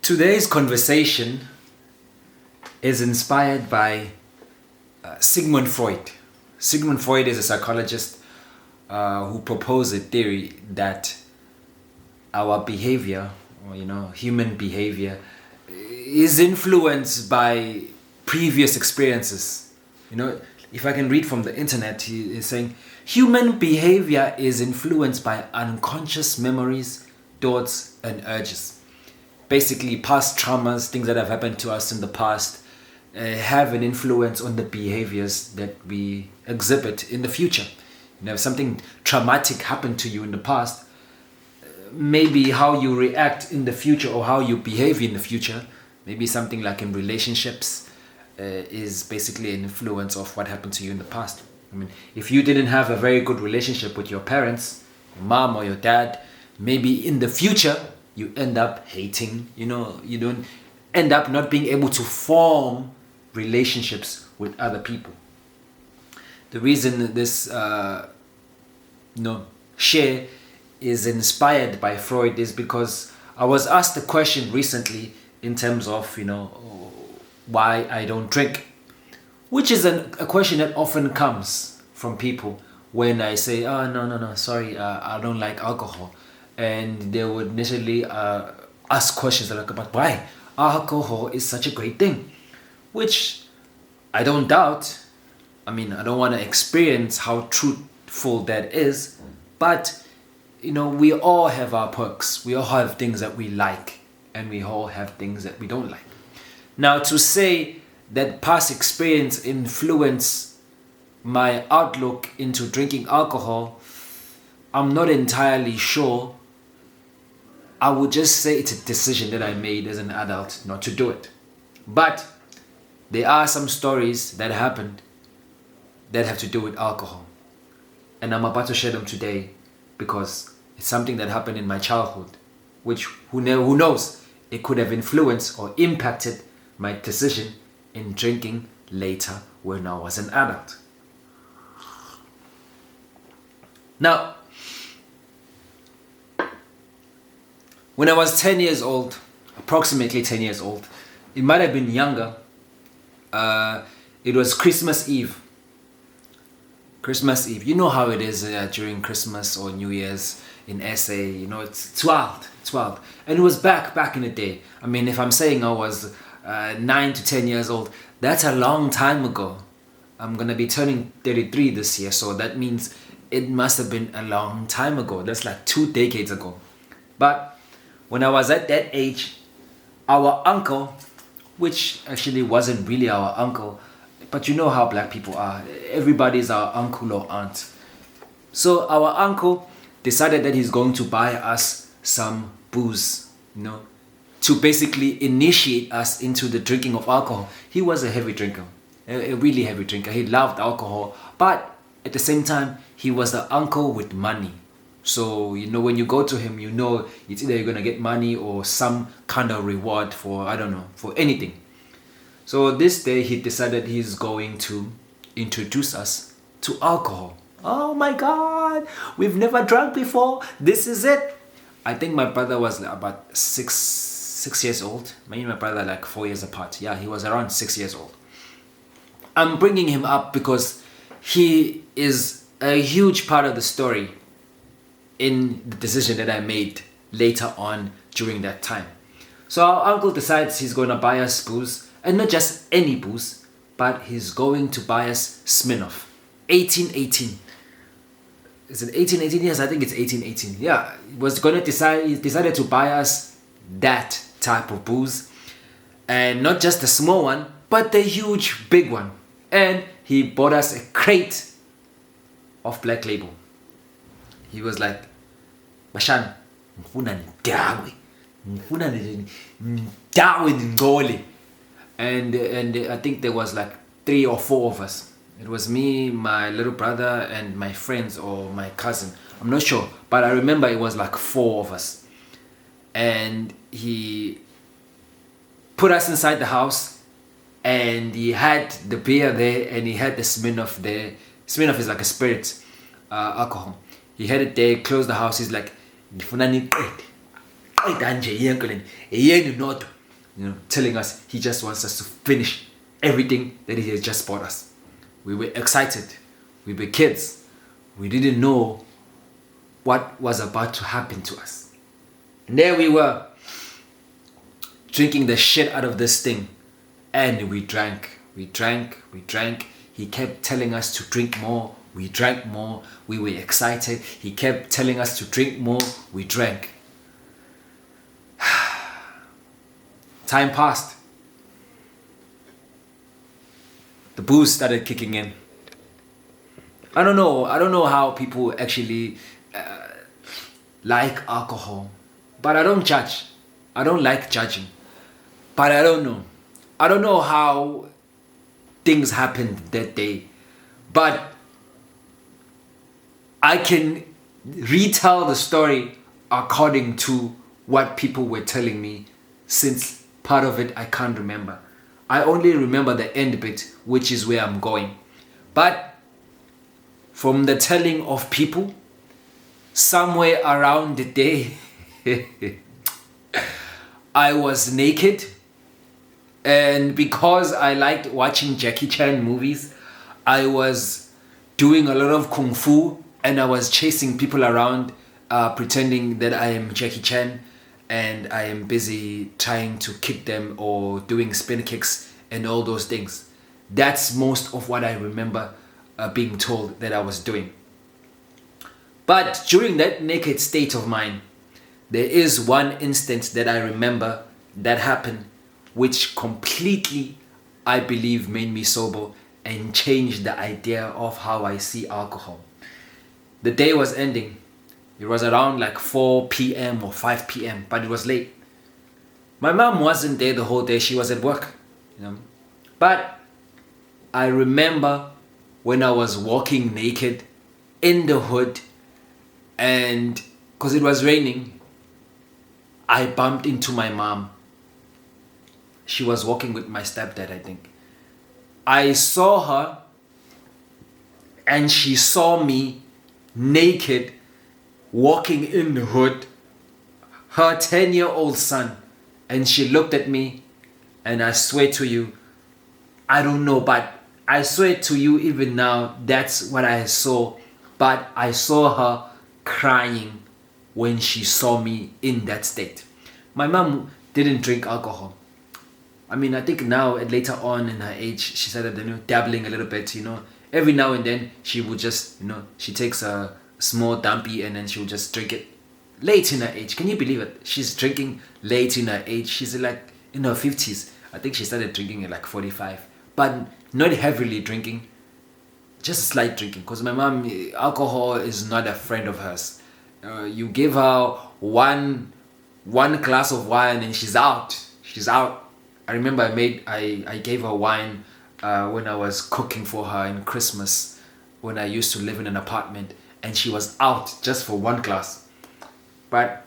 Today's conversation is inspired by Sigmund Freud. Sigmund Freud is a psychologist who proposed a theory that our behavior, or human behavior, is influenced by previous experiences. If I can read from the internet, he is saying human behavior is influenced by unconscious memories, thoughts, and urges. Basically, past traumas, things that have happened to us in the past, have an influence on the behaviors that we exhibit in the future. If something traumatic happened to you in the past, maybe how you react in the future or how you behave in the future, maybe something like in relationships, is basically an influence of what happened to you in the past. If you didn't have a very good relationship with your parents, your mom or your dad, maybe in the future you end up hating, you don't end up not being able to form relationships with other people. The reason this share is inspired by Freud is because I was asked a question recently in terms of why I don't drink, which is a question that often comes from people when I say, oh no, sorry, I don't like alcohol. And they would initially ask questions like, but why? Alcohol is such a great thing, which I don't doubt. I don't want to experience how truthful that is, but we all have our perks. We all have things that we like, and we all have things that we don't like. Now, to say that past experience influenced my outlook into drinking alcohol, I'm not entirely sure. I would just say it's a decision that I made as an adult not to do it. But there are some stories that happened that have to do with alcohol. And I'm about to share them today because it's something that happened in my childhood, which who knows, it could have influenced or impacted my decision in drinking later when I was an adult. Now, when I was 10 years old, approximately 10 years old, it might have been younger, it was Christmas Eve. Christmas Eve. You know how it is during Christmas or New Year's in SA, it's wild. It's wild. And it was back in the day. If I'm saying I was 9 to 10 years old, that's a long time ago. I'm going to be turning 33 this year, so that means it must have been a long time ago. That's like 2 decades ago. But when I was at that age, our uncle, which actually wasn't really our uncle, but you know how black people are. Everybody's our uncle or aunt. So our uncle decided that he's going to buy us some booze, to basically initiate us into the drinking of alcohol. He was a heavy drinker, a really heavy drinker. He loved alcohol, but at the same time, he was the uncle with money. So, when you go to him, it's either you're going to get money or some kind of reward for anything. So this day he decided he's going to introduce us to alcohol. Oh my God, we've never drunk before. This is it. I think my brother was about six years old. Me and my brother like 4 years apart. Yeah, he was around 6 years old. I'm bringing him up because he is a huge part of the story in the decision that I made later on during that time. So our uncle decides he's going to buy us booze, and not just any booze, but he's going to buy us Smirnoff 1818. Is it 1818? Yes, I think it's 1818. Yeah, he decided to buy us that type of booze, and not just the small one, but the huge big one. And he bought us a crate of Black Label. He was like, Bashan, ngifuna ngole. And I think there was like 3 or 4 of us. It was me, my little brother, and my friends or my cousin. I'm not sure, but I remember it was like 4 of us. And he put us inside the house, and he had the beer there, and he had the Smirnoff there. Smirnoff is like a spirit alcohol. He had it there, closed the house. He's like, you know, telling us he just wants us to finish everything that he has just bought us. We were excited. We were kids. We didn't know what was about to happen to us. And there we were, drinking the shit out of this thing. And we drank. He kept telling us to drink more. We drank more. We were excited. He kept telling us to drink more. We drank. Time passed. The booze started kicking in. I don't know how people actually like alcohol, but I don't judge. I don't like judging, but I don't know. I don't know how things happened that day, but I can retell the story according to what people were telling me, since part of it I can't remember. I only remember the end bit, which is where I'm going. But from the telling of people, somewhere around the day, I was naked. And because I liked watching Jackie Chan movies, I was doing a lot of kung fu, and I was chasing people around, pretending that I am Jackie Chan and I am busy trying to kick them or doing spin kicks and all those things. That's most of what I remember being told that I was doing. But during that naked state of mind, there is one instance that I remember that happened, which completely, I believe, made me sober and changed the idea of how I see alcohol. The day was ending. It was around like 4 p.m. or 5 p.m., but it was late. My mom wasn't there the whole day. She was at work, you know. But I remember when I was walking naked in the hood, and because it was raining, I bumped into my mom. She was walking with my stepdad, I think. I saw her, and she saw me naked, walking in the hood, her 10-year-old son. And she looked at me, and I swear to you, I don't know, but I swear to you, even now, that's what I saw. But I saw her crying when she saw me in that state. My mom didn't drink alcohol. I mean, I think now, later on in her age, she started, dabbling a little bit, Every now and then, she would just, she takes a small dumpy and then she would just drink it late in her age. Can you believe it? She's drinking late in her age. She's like in her 50s. I think she started drinking at like 45. But not heavily drinking, just slight drinking. Because my mom, alcohol is not a friend of hers. You give her one glass of wine and she's out. She's out. I remember I gave her wine when I was cooking for her in Christmas, when I used to live in an apartment, and she was out just for one glass. But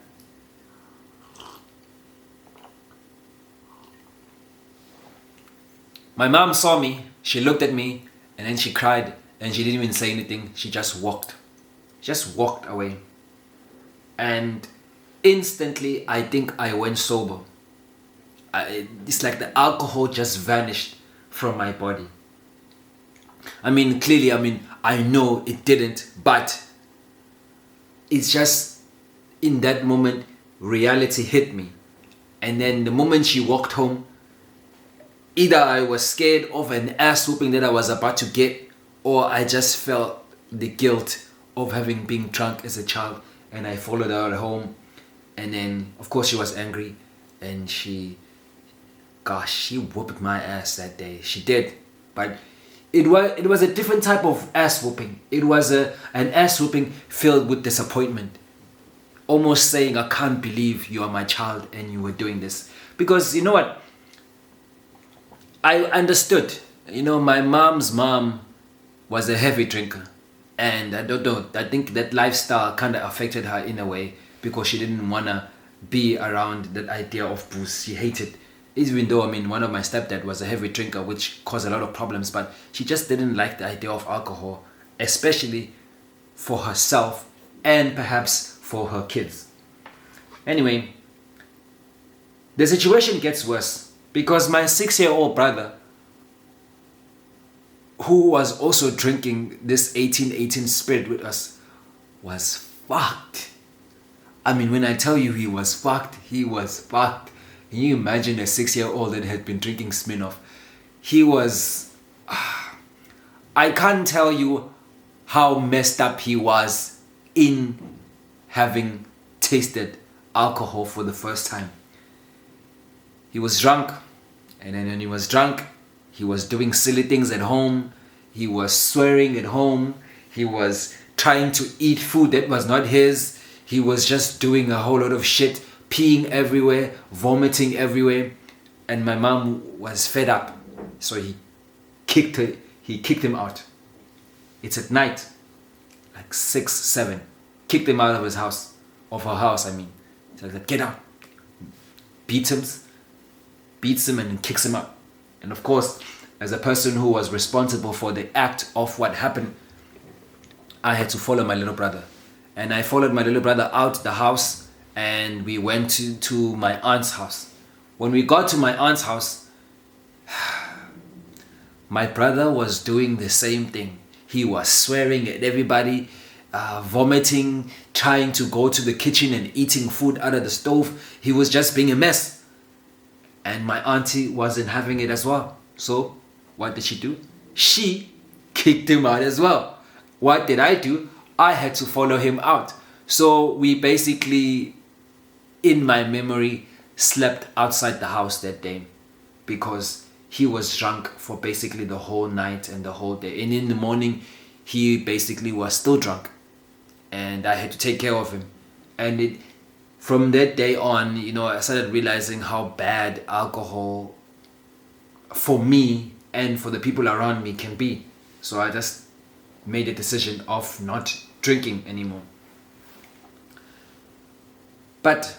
my mom saw me, she looked at me, and then she cried, and she didn't even say anything. She just walked away. And instantly, I think I went sober. It's like the alcohol just vanished from my body. I mean, clearly, I know it didn't, but it's just in that moment, reality hit me. And then the moment she walked home, either I was scared of an ass whooping that I was about to get, or I just felt the guilt of having been drunk as a child, and I followed her at home. And then, of course, she was angry, and she whooped my ass that day. She did, but it was a different type of ass whooping. It was an ass whooping filled with disappointment, almost saying, I can't believe you are my child and you were doing this. Because you know what, I understood. My mom's mom was a heavy drinker, and I don't know, I think that lifestyle kind of affected her in a way, because she didn't want to be around that idea of booze. She hated, even though one of my stepdad was a heavy drinker, which caused a lot of problems, but she just didn't like the idea of alcohol, especially for herself and perhaps for her kids. Anyway, The situation gets worse because my 6-year-old brother, who was also drinking this 1818 spirit with us, was fucked. I mean, when I tell you he was fucked, he was fucked. Can you imagine a 6-year-old that had been drinking Smirnoff? He was... I can't tell you how messed up he was in having tasted alcohol for the first time. He was drunk, and then when he was drunk, he was doing silly things at home. He was swearing at home. He was trying to eat food that was not his. He was just doing a whole lot of shit, peeing everywhere, vomiting everywhere. And my mom was fed up, so he kicked him out. It's at night, like 6, 7. Kicked him out of her house, I mean. So I said, get out. Beats him and kicks him out. And of course, as a person who was responsible for the act of what happened, I had to follow my little brother. And I followed my little brother out the house, and we went to my aunt's house. When we got to my aunt's house, my brother was doing the same thing. He was swearing at everybody, vomiting, trying to go to the kitchen and eating food out of the stove. He was just being a mess. And my auntie wasn't having it as well. So what did she do? She kicked him out as well. What did I do? I had to follow him out. So we basically, in my memory, slept outside the house that day because he was drunk for basically the whole night and the whole day. And in the morning, he basically was still drunk. And I had to take care of him. And from that day on, I started realizing how bad alcohol for me and for the people around me can be. So I just made a decision of not drinking anymore. But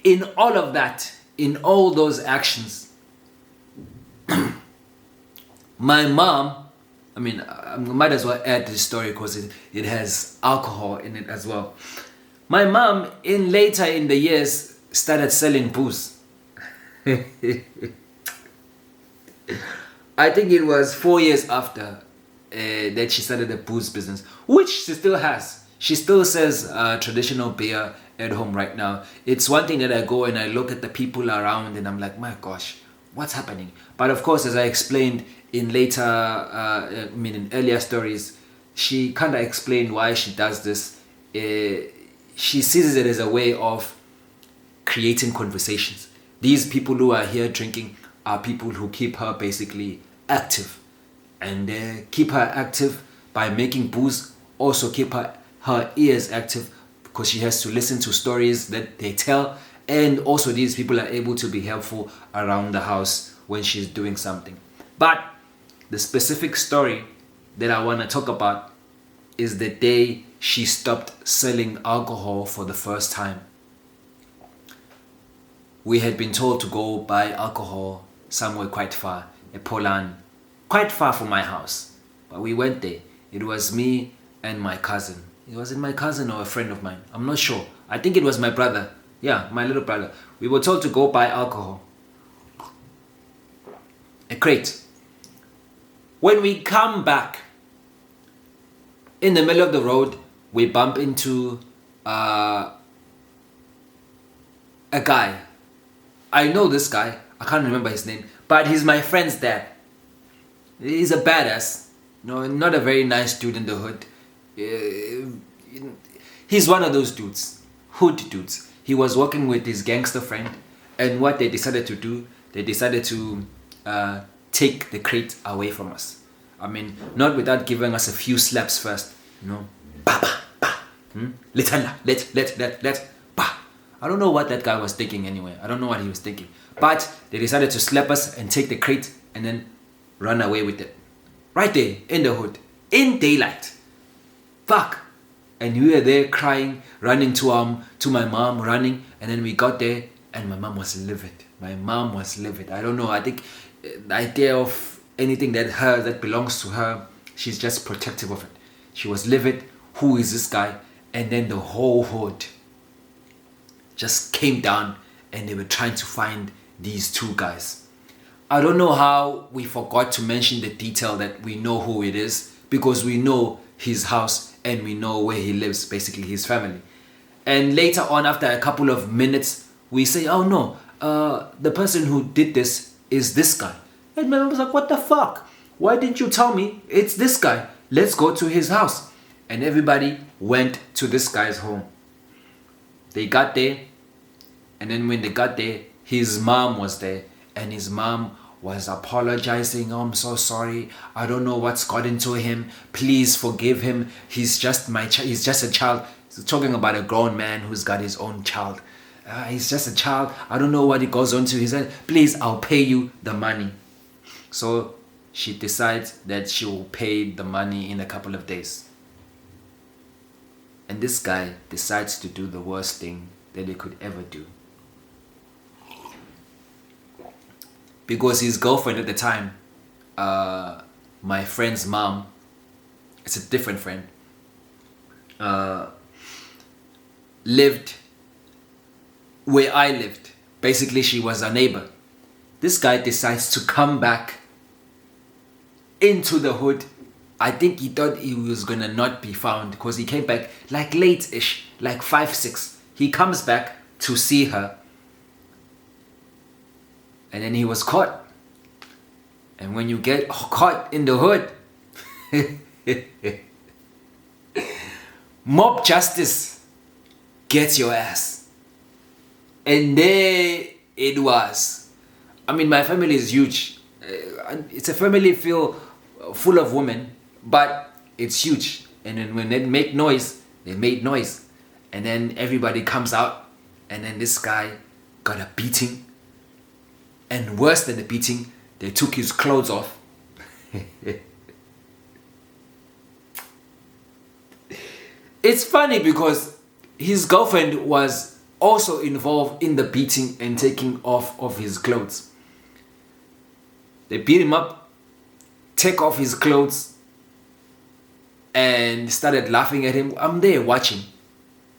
in all of that, in all those actions, my mom, I might as well add this story because it has alcohol in it as well. My mom, later in the years, started selling booze. I think it was 4 years after that she started the booze business, which she still has. She still sells traditional beer at home right now. It's one thing that I go and I look at the people around and I'm like, my gosh, what's happening? But of course, as I explained in in earlier stories, she kind of explained why she does this. She sees it as a way of creating conversations. These people who are here drinking are people who keep her basically active. And keep her active by making booze, also keep her ears active because she has to listen to stories that they tell. And also these people are able to be helpful around the house when she's doing something. But the specific story that I want to talk about is the day she stopped selling alcohol for the first time. We had been told to go buy alcohol somewhere quite far, at Poland, quite far from my house. But we went there. It was me and my cousin. It was my cousin or a friend of mine. I'm not sure. I think it was my brother. Yeah, my little brother. We were told to go buy alcohol. A crate. When we come back, in the middle of the road, we bump into a guy. I know this guy. I can't remember his name. But he's my friend's dad. He's a badass. Not a very nice dude in the hood. He's one of those dudes. Hood dudes. He was working with his gangster friend. And what they decided to do, they decided to take the crate away from us. Not without giving us a few slaps first. Bah, bah, bah. Let. Bah. I don't know what that guy was thinking anyway. I don't know what he was thinking. But they decided to slap us and take the crate and then run away with it. Right there, in the hood. In daylight. Fuck. And we were there crying, running to my mom, running. And then we got there and my mom was livid. I don't know. I think the idea of anything that belongs to her, she's just protective of it. She was livid. Who is this guy? And then the whole hood just came down and they were trying to find these two guys. I don't know how we forgot to mention the detail that we know who it is, because we know his house and we know where he lives, basically his family. And later on, after a couple of minutes, we say, oh no, the person who did this is this guy. And man was like, what the fuck? Why didn't you tell me it's this guy? Let's go to his house. And everybody went to this guy's home. They got there, and then when they got there, his mom was there, and his mom was apologizing. Oh, I'm so sorry. I don't know what's got into him. Please forgive him. He's just he's just a child. He's talking about a grown man who's got his own child. He's just a child. I don't know what he goes on to. He said, please, I'll pay you the money. So she decides that she will pay the money in a couple of days. And this guy decides to do the worst thing that he could ever do. Because his girlfriend at the time, my friend's mom, it's a different friend, lived where I lived. Basically, she was a neighbor. This guy decides to come back into the hood. I think he thought he was gonna not be found, because he came back like late-ish, like 5, 6. He comes back to see her, and then he was caught. And when you get caught in the hood, mob justice gets your ass. And there it was. I mean, my family is huge. It's a family full of women, but it's huge. And then when they make noise, they made noise. And then everybody comes out, and then this guy got a beating. And worse than the beating, they took his clothes off. It's funny because his girlfriend was also involved in the beating and taking off of his clothes. They beat him up, take off his clothes, and started laughing at him. I'm there watching.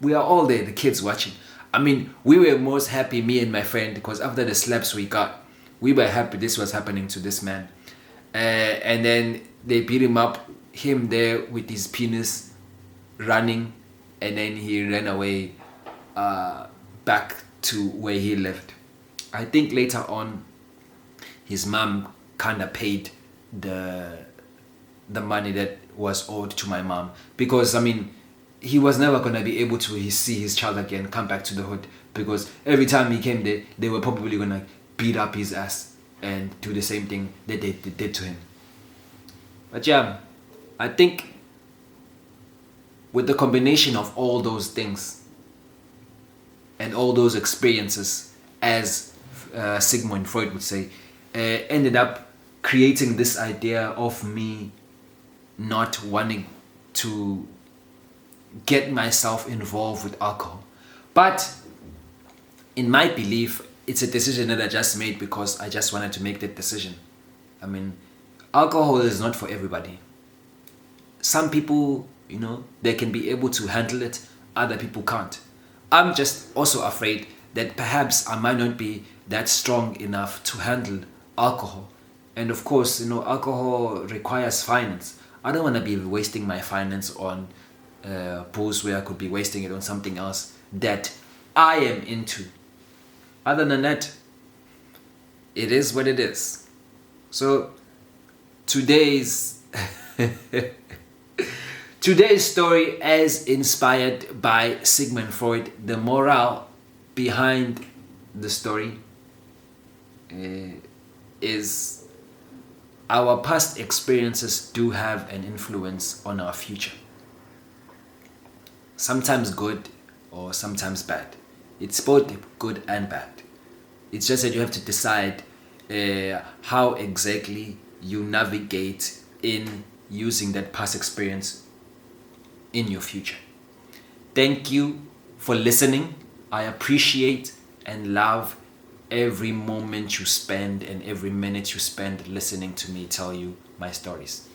We are all there, the kids watching. I mean, we were most happy, me and my friend, because after the slaps we got, we were happy this was happening to this man. And then they beat him up, him there with his penis running, and then he ran away back to where he lived. I think later on, his mom kind of paid the money that was owed to my mom, because I mean, he was never going to be able to see his child again, come back to the hood, because every time he came there, they were probably going to beat up his ass and do the same thing that they did to him. But yeah, I think with the combination of all those things and all those experiences, as Sigmund Freud would say, ended up creating this idea of me not wanting to get myself involved with alcohol. But in my belief, it's a decision that I just made because I just wanted to make that decision. I mean, alcohol is not for everybody. Some people, they can be able to handle it, other people can't. I'm just also afraid that perhaps I might not be that strong enough to handle alcohol. And of course, alcohol requires finance. I don't want to be wasting my finance on booze where I could be wasting it on something else that I am into. Other than that, it is what it is. So today's story, as inspired by Sigmund Freud, the moral behind the story is our past experiences do have an influence on our future. Sometimes good or sometimes bad. It's both good and bad. It's just that you have to decide how exactly you navigate in using that past experience in your future. Thank you for listening. I appreciate and love every moment you spend and every minute you spend listening to me tell you my stories.